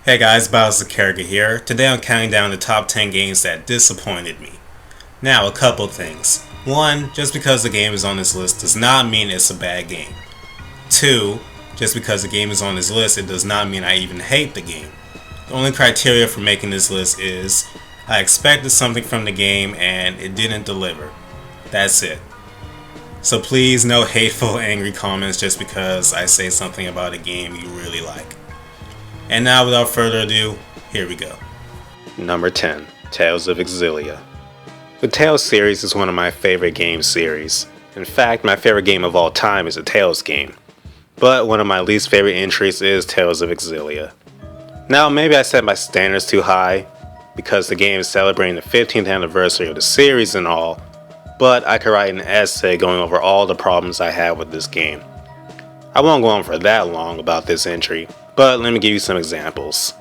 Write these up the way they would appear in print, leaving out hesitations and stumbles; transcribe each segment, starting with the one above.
Hey guys, BaoZakeruga here. Today I'm counting down the top 10 games that disappointed me. Now, a couple things. One, just because the game is on this list does not mean it's a bad game. Two, just because the game is on this list, it does not mean I even hate the game. The only criteria for making this list is I expected something from the game and it didn't deliver. That's it. So please, no hateful, angry comments just because I say something about a game you really like. And now, without further ado, here we go. Number 10, Tales of Exile. The Tales series is one of my favorite game series. In fact, my favorite game of all time is a Tales game. But one of my least favorite entries is Tales of Exile. Now, maybe I set my standards too high, because the game is celebrating the 15th anniversary of the series and all, but I could write an essay going over all the problems I have with this game. I won't go on for that long about this entry, but let me give you some examples.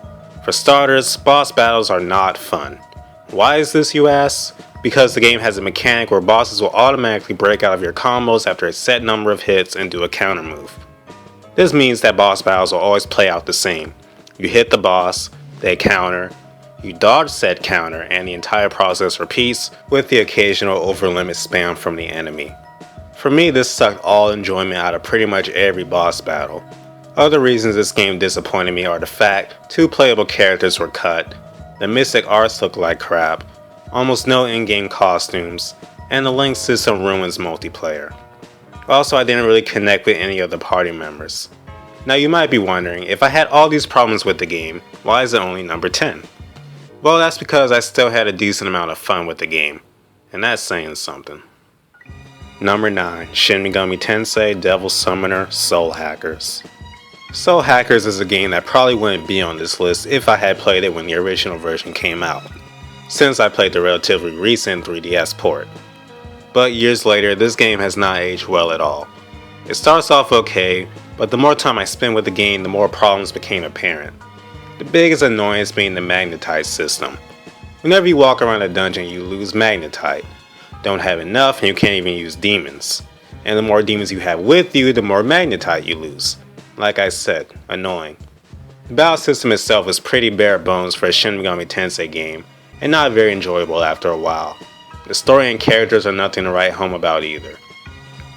For starters, boss battles are not fun. Why is this, you ask? Because the game has a mechanic where bosses will automatically break out of your combos after a set number of hits and do a counter move. This means that boss battles will always play out the same. You hit the boss, they counter, you dodge said counter, and the entire process repeats with the occasional over-limit spam from the enemy. For me, this sucked all enjoyment out of pretty much every boss battle. Other reasons this game disappointed me are the fact 2 playable characters were cut, the mystic arts look like crap, almost no in-game costumes, and the link system ruins multiplayer. Also, I didn't really connect with any of the party members. Now you might be wondering, if I had all these problems with the game, why is it only number 10? Well, that's because I still had a decent amount of fun with the game, and that's saying something. Number 9, Shin Megami Tensei Devil Summoner Soul Hackers. Soul Hackers is a game that probably wouldn't be on this list if I had played it when the original version came out, since I played the relatively recent 3DS port. But years later, this game has not aged well at all. It starts off okay, but the more time I spent with the game, the more problems became apparent. The biggest annoyance being the magnetite system. Whenever you walk around a dungeon, you lose magnetite. Don't have enough and you can't even use demons. And the more demons you have with you, the more magnetite you lose. Like I said, annoying. The battle system itself is pretty bare bones for a Shin Megami Tensei game, and not very enjoyable after a while. The story and characters are nothing to write home about either.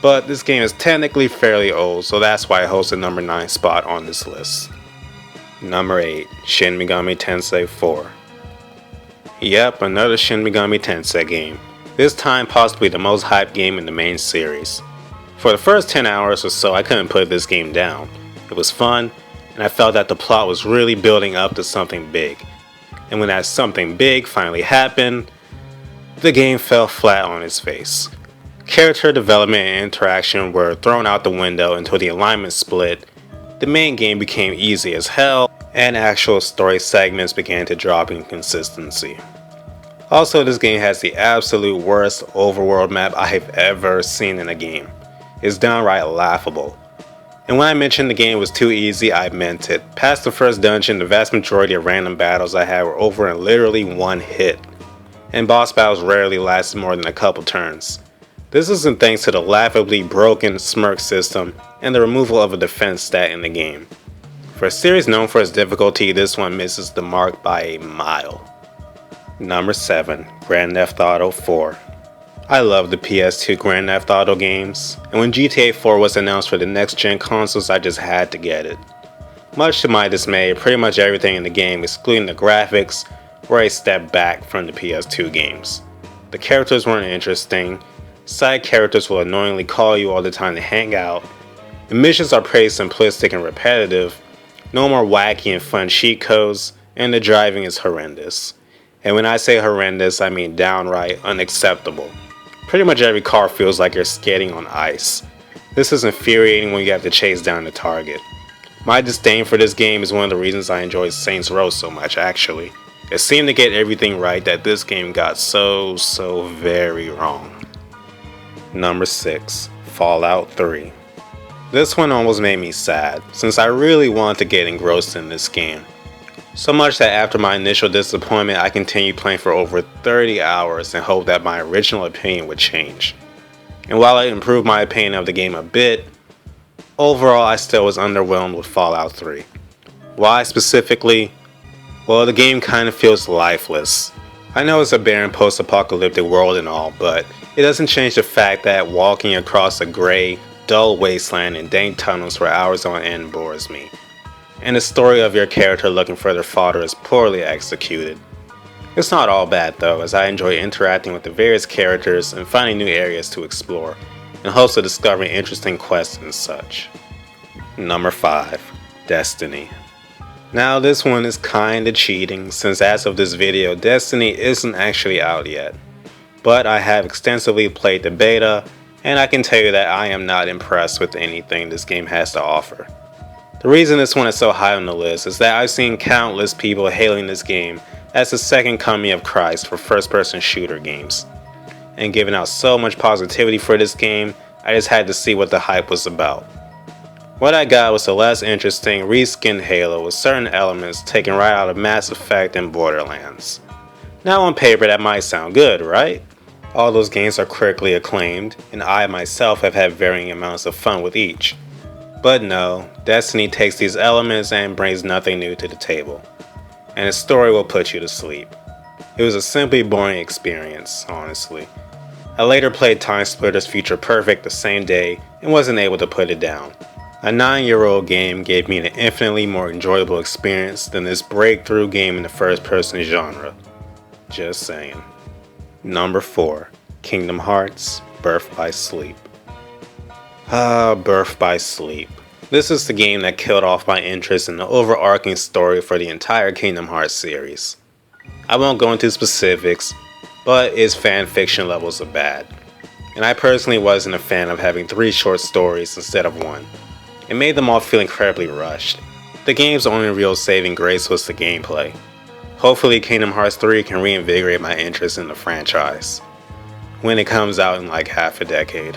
But this game is technically fairly old, so that's why it holds the number 9 spot on this list. Number 8, Shin Megami Tensei 4. Yep, another Shin Megami Tensei game. This time possibly the most hyped game in the main series. For the first 10 hours or so, I couldn't put this game down. It was fun, and I felt that the plot was really building up to something big. And when that something big finally happened, the game fell flat on its face. Character development and interaction were thrown out the window until the alignment split, the main game became easy as hell, and actual story segments began to drop in consistency. Also, this game has the absolute worst overworld map I have ever seen in a game. It's downright laughable. And when I mentioned the game was too easy, I meant it. Past the first dungeon, the vast majority of random battles I had were over in literally one hit. And boss battles rarely lasted more than a couple turns. This isn't thanks to the laughably broken smirk system and the removal of a defense stat in the game. For a series known for its difficulty, this one misses the mark by a mile. Number 7, Grand Theft Auto 4. I love the PS2 Grand Theft Auto games, and when GTA 4 was announced for the next gen consoles, I just had to get it. Much to my dismay, pretty much everything in the game, excluding the graphics, were a step back from the PS2 games. The characters weren't interesting, side characters will annoyingly call you all the time to hang out, the missions are pretty simplistic and repetitive, no more wacky and fun cheat codes, and the driving is horrendous. And when I say horrendous, I mean downright unacceptable. Pretty much every car feels like you're skating on ice. This is infuriating when you have to chase down the target. My disdain for this game is one of the reasons I enjoy Saints Row so much, actually. It seemed to get everything right that this game got so very wrong. Number 6, Fallout 3. This one almost made me sad, since I really wanted to get engrossed in this game. So much that after my initial disappointment, I continued playing for over 30 hours and hoped that my original opinion would change. And while it improved my opinion of the game a bit, overall I still was underwhelmed with Fallout 3. Why specifically? Well, the game kinda feels lifeless. I know it's a barren post-apocalyptic world and all, but it doesn't change the fact that walking across a gray, dull wasteland in dank tunnels for hours on end bores me. And the story of your character looking for their fodder is poorly executed. It's not all bad though, as I enjoy interacting with the various characters and finding new areas to explore, in hopes of discovering interesting quests and such. Number 5. Destiny. Now this one is kinda cheating, since as of this video, Destiny isn't actually out yet. But I have extensively played the beta, and I can tell you that I am not impressed with anything this game has to offer. The reason this one is so high on the list is that I've seen countless people hailing this game as the second coming of Christ for first-person shooter games. And giving out so much positivity for this game, I just had to see what the hype was about. What I got was a less interesting reskinned Halo with certain elements taken right out of Mass Effect and Borderlands. Now on paper that might sound good, right? All those games are critically acclaimed, and I myself have had varying amounts of fun with each. But no, Destiny takes these elements and brings nothing new to the table. And the story will put you to sleep. It was a simply boring experience, honestly. I later played Time Splitters Future Perfect the same day and wasn't able to put it down. A 9-year-old game gave me an infinitely more enjoyable experience than this breakthrough game in the first-person genre. Just saying. Number 4. Kingdom Hearts Birth by Sleep. Birth by Sleep. This is the game that killed off my interest in the overarching story for the entire Kingdom Hearts series. I won't go into specifics, but its fanfiction levels are bad. And I personally wasn't a fan of having 3 short stories instead of 1. It made them all feel incredibly rushed. The game's only real saving grace was the gameplay. Hopefully Kingdom Hearts 3 can reinvigorate my interest in the franchise, when it comes out in like half a decade.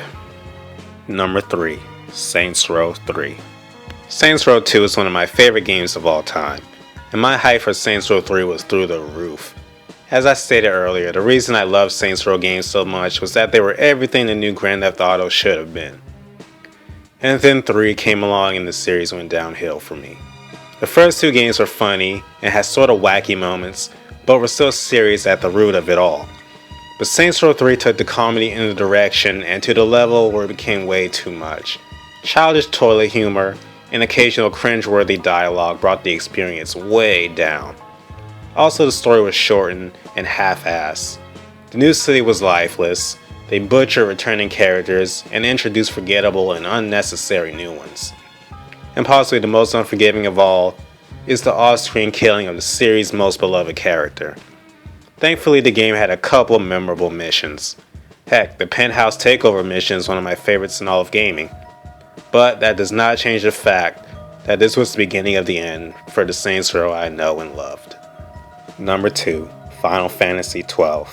Number 3. Saints Row 3. Saints Row 2 is one of my favorite games of all time, and my hype for Saints Row 3 was through the roof. As I stated earlier, the reason I loved Saints Row games so much was that they were everything the new Grand Theft Auto should have been. And then 3 came along and the series went downhill for me. The first 2 games were funny and had sort of wacky moments, but were still serious at the root of it all. But Saints Row 3 took the comedy in the direction and to the level where it became way too much. Childish toilet humor and occasional cringeworthy dialogue brought the experience way down. Also, the story was shortened and half-assed. The new city was lifeless, they butchered returning characters and introduced forgettable and unnecessary new ones. And possibly the most unforgiving of all is the off-screen killing of the series' most beloved character. Thankfully, the game had a couple memorable missions. Heck, the Penthouse Takeover mission is one of my favorites in all of gaming. But that does not change the fact that this was the beginning of the end for the Saints Row I know and loved. Number 2. Final Fantasy XII.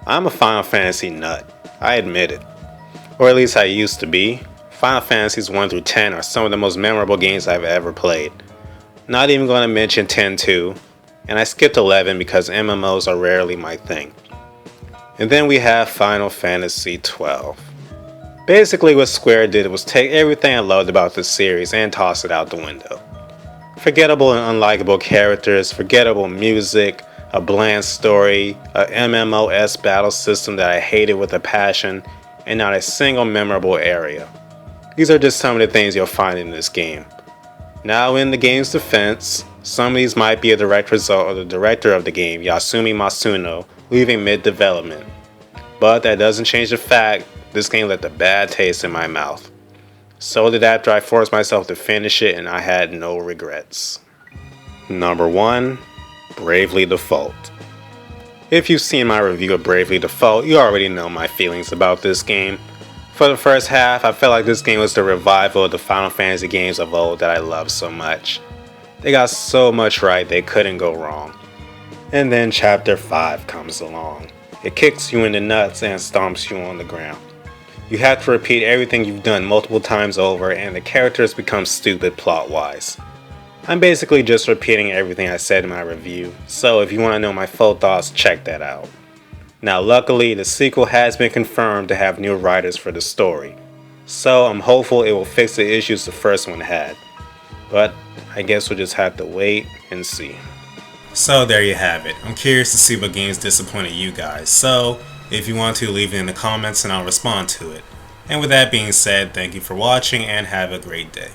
I'm a Final Fantasy nut, I admit it. Or at least I used to be. Final Fantasies 1 through 10 are some of the most memorable games I've ever played. Not even going to mention 10-2, and I skipped 11 because MMOs are rarely my thing. And then we have Final Fantasy XII. Basically what Square did was take everything I loved about this series and toss it out the window. Forgettable and unlikable characters, forgettable music, a bland story, a MMOS battle system that I hated with a passion, and not a single memorable area. These are just some of the things you'll find in this game. Now in the game's defense, some of these might be a direct result of the director of the game, Yasumi Masuno, leaving mid-development. But that doesn't change the fact this game left a bad taste in my mouth. So did after I forced myself to finish it and I had no regrets. Number 1. Bravely Default. If you've seen my review of Bravely Default, you already know my feelings about this game. For the first half, I felt like this game was the revival of the Final Fantasy games of old that I loved so much. They got so much right they couldn't go wrong. And then Chapter 5 comes along. It kicks you in the nuts and stomps you on the ground. You have to repeat everything you've done multiple times over and the characters become stupid plot-wise. I'm basically just repeating everything I said in my review, so if you want to know my full thoughts, check that out. Now luckily, the sequel has been confirmed to have new writers for the story, so I'm hopeful it will fix the issues the first one had. But I guess we'll just have to wait and see. So there you have it. I'm curious to see what games disappointed you guys, so if you want to, leave it in the comments and I'll respond to it. And with that being said, thank you for watching and have a great day.